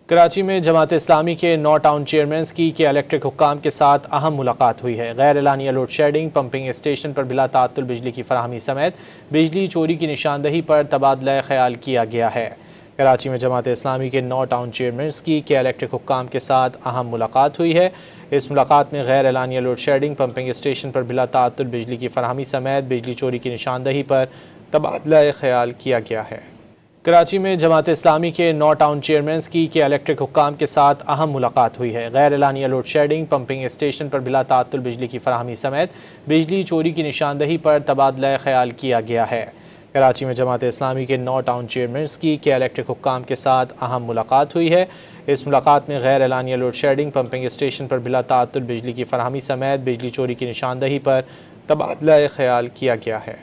कराची में जमात इस्लामी के 9 town chairman की के इलेक्ट्रिक हुक्काम के साथ अहम मुलाकात हुई है। गैर एलानिया लोड शेडिंग, पंपिंग स्टेशन पर बिला ताअत्तुल बिजली की फराहमी समेत बिजली चोरी की निशानदही पर तबादला ख्याल किया गया है। कराची में जमात इस्लामी के 9 टाउन चेयरमैन की के इलेक्ट्रिक हुक्काम के साथ अहम मुलाकात हुई है। इस मुलाकात में गैर एलानिया लोड शेडिंग, पंपिंग स्टेशन पर बिला ताअत्तुल बिजली की फराहमी समेत बिजली चोरी की निशानदही पर तबादला ख्याल किया गया है। कराची में जमात इस्लामी के 9 टाउन चेयरमैन की के इलेक्ट्रिक हुक्काम के साथ अहम मुलाकात हुई है। गैर एलानिया लोड शेडिंग, पंपिंग स्टेशन पर बिला ताअत्तुल बिजली की फराहमी समेत बिजली चोरी की निशानदही पर तबादला ख्याल किया गया है। कराची में जमात इस्लामी के 9 टाउन चेयरमैन की के इलेक्ट्रिक हुक्काम के साथ अहम मुलाकात हुई है। इस मुलाकात में गैर एलानिया लोड शेडिंग, पंपिंग स्टेशन पर बिला ताअत्तुल बिजली की फराहमी समेत बिजली चोरी की निशानदही पर तबादला ख्याल किया गया है।